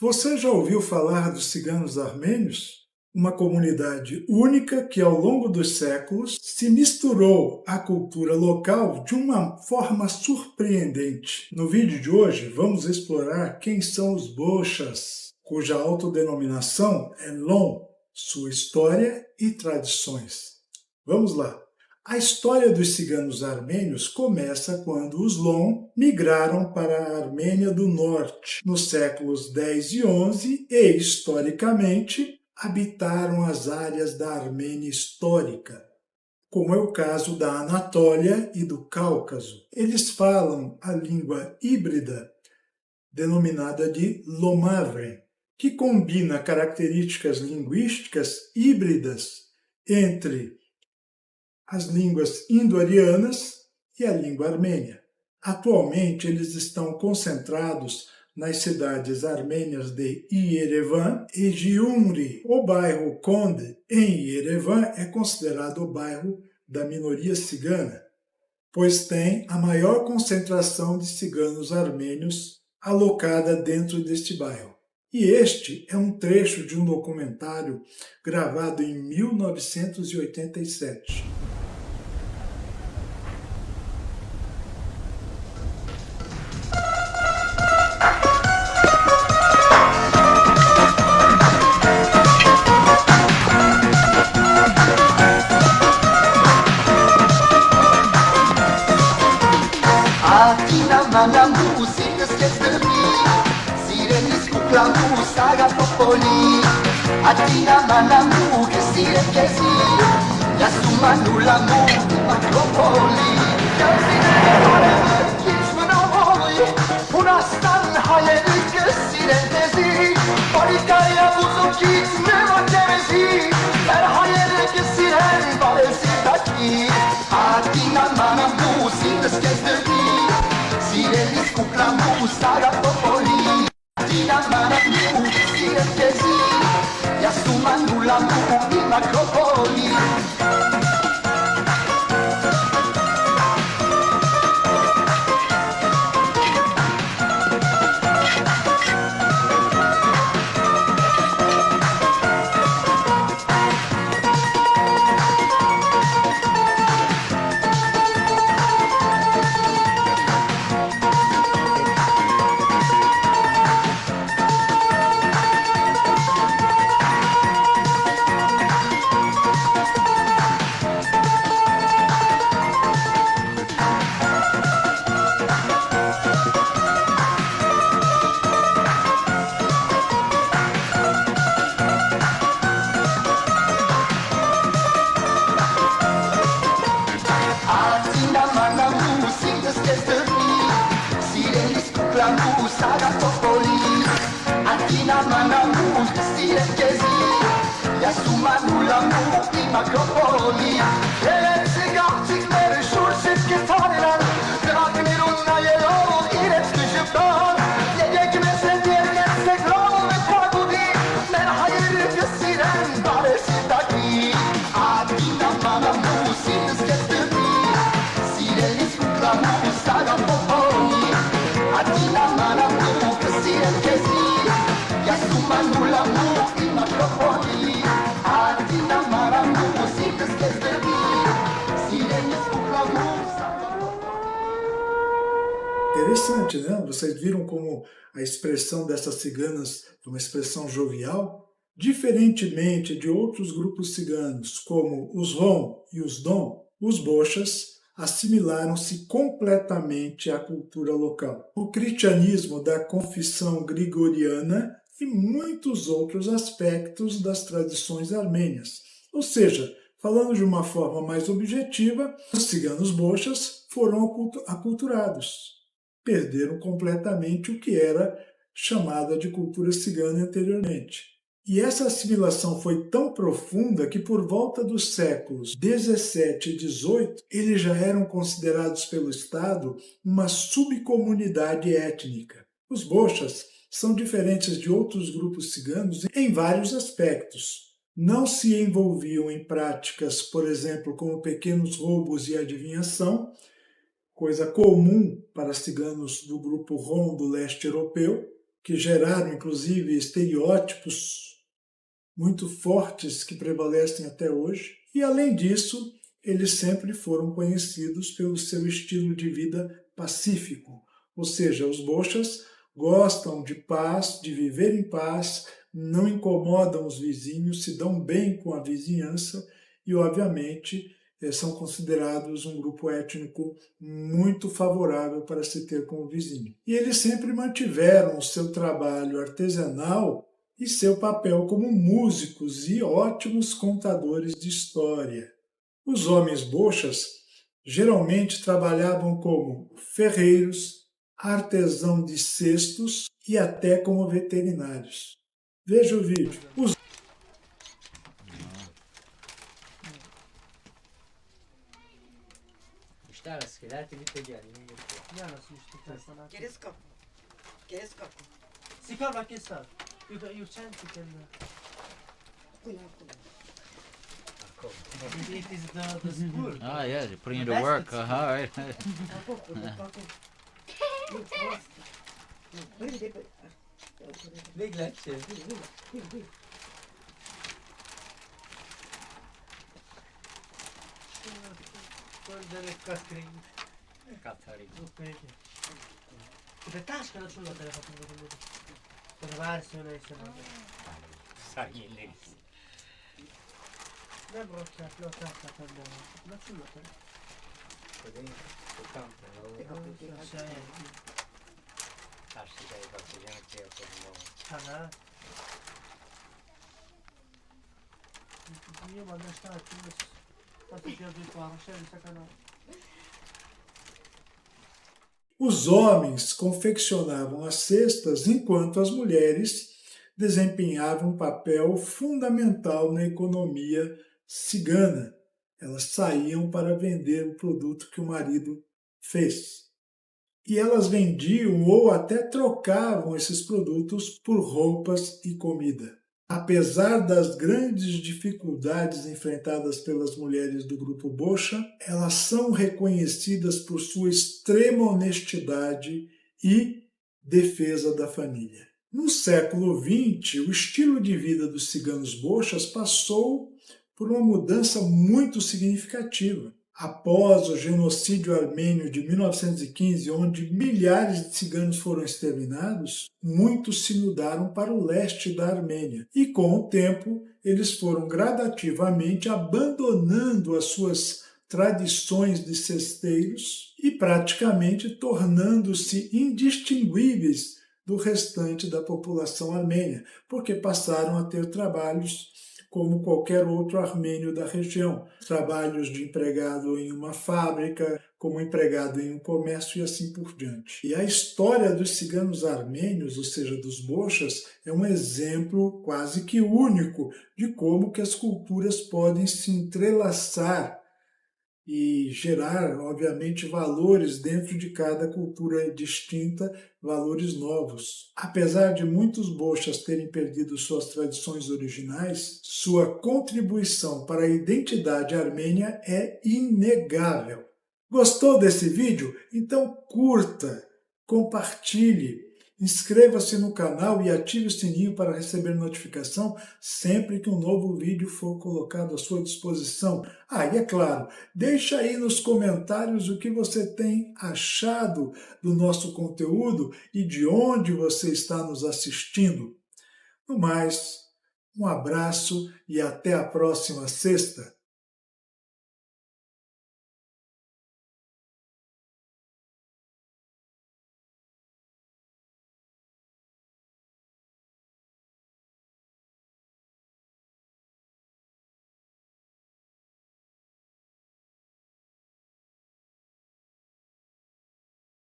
Você já ouviu falar dos ciganos armênios? Uma comunidade única que, ao longo dos séculos, se misturou à cultura local de uma forma surpreendente. No vídeo de hoje, vamos explorar quem são os Bochas, cuja autodenominação é Lon, sua história e tradições. Vamos lá! A história dos ciganos armênios começa quando os Lon migraram para a Armênia do Norte, nos séculos X e XI, e, historicamente, habitaram as áreas da Armênia histórica, como é o caso da Anatólia e do Cáucaso. Eles falam a língua híbrida, denominada de Lomavre, que combina características linguísticas híbridas entre as línguas indo-arianas e a língua armênia. Atualmente, eles estão concentrados nas cidades armênias de Yerevan e Gyumri. O bairro Konde, em Yerevan, é considerado o bairro da minoria cigana, pois tem a maior concentração de ciganos armênios alocada dentro deste bairro. E este é um trecho de um documentário gravado em 1987. Atina manamu che si rechesi La sumanu la mu makropoli Una stan hayeli che si rechesi Parikaya buzukit meva temesi Her hayeli che si ren baresi taki Atina manamu sindes kezdeni Sirelis kuklamu saga popoli Atina manamu che si rechesi Yasumanu la mu macropoli Saga popoli, Atina manamu, stile chiesi, Yasumanu la mu, i macropoli, Eletsi gartik mere shursit gitareler, Dragmirunna yelov, iret düşüptan, Yedek mesed yerken segrov ve pagudi, Men hayır kesiren baresi taki, Atina manamu, sinis kestimi, Sirelis kuklamu, saga popoli, Atina manamu, kesiren kesi, Yasumanu la mu, i macropoli, Atina manamu, sinis kestimi, Sirelis kuklamu, saga popoli. Interessante, né? Vocês viram como a expressão dessas ciganas é uma expressão jovial? Diferentemente de outros grupos ciganos, como os Rom e os Dom, os Bochas assimilaram-se completamente à cultura local. O cristianismo da confissão gregoriana e muitos outros aspectos das tradições armênias. Ou seja, falando de uma forma mais objetiva, os ciganos Bochas foram aculturados. Perderam completamente o que era chamada de cultura cigana anteriormente. E essa assimilação foi tão profunda que por volta dos séculos 17 e 18, eles já eram considerados pelo Estado uma subcomunidade étnica. Os Bochas são diferentes de outros grupos ciganos em vários aspectos. Não se envolviam em práticas, por exemplo, como pequenos roubos e adivinhação, coisa comum para ciganos do grupo Rom do leste europeu, que geraram, inclusive, estereótipos muito fortes que prevalecem até hoje. E, além disso, eles sempre foram conhecidos pelo seu estilo de vida pacífico. Ou seja, os Boxas gostam de paz, de viver em paz, não incomodam os vizinhos, se dão bem com a vizinhança e, obviamente, são considerados um grupo étnico muito favorável para se ter com o vizinho. E eles sempre mantiveram o seu trabalho artesanal e seu papel como músicos e ótimos contadores de história. Os homens Boxas geralmente trabalhavam como ferreiros, artesão de cestos e até como veterinários. Veja o vídeo. Ah, yeah, you're putting it to work. All right. Big lecture. Os homens confeccionavam as cestas enquanto as mulheres desempenhavam um papel fundamental na economia cigana. Elas saíam para vender o produto que o marido fez. E elas vendiam ou até trocavam esses produtos por roupas e comida. Apesar das grandes dificuldades enfrentadas pelas mulheres do grupo Boxa, elas são reconhecidas por sua extrema honestidade e defesa da família. No século XX, o estilo de vida dos ciganos Boxas passou por uma mudança muito significativa. Após o genocídio armênio de 1915, onde milhares de ciganos foram exterminados, muitos se mudaram para o leste da Armênia. E com o tempo, eles foram gradativamente abandonando as suas tradições de cesteiros e praticamente tornando-se indistinguíveis do restante da população armênia, porque passaram a ter trabalhos como qualquer outro armênio da região. Trabalhos de empregado em uma fábrica, como empregado em um comércio e assim por diante. E a história dos ciganos armênios, ou seja, dos Boxas, é um exemplo quase que único de como que as culturas podem se entrelaçar e gerar, obviamente, valores dentro de cada cultura distinta, valores novos. Apesar de muitos Boxas terem perdido suas tradições originais, sua contribuição para a identidade armênia é inegável. Gostou desse vídeo? Então curta, compartilhe, inscreva-se no canal e ative o sininho para receber notificação sempre que um novo vídeo for colocado à sua disposição. E é claro, deixa aí nos comentários o que você tem achado do nosso conteúdo e de onde você está nos assistindo. No mais, um abraço e até a próxima sexta.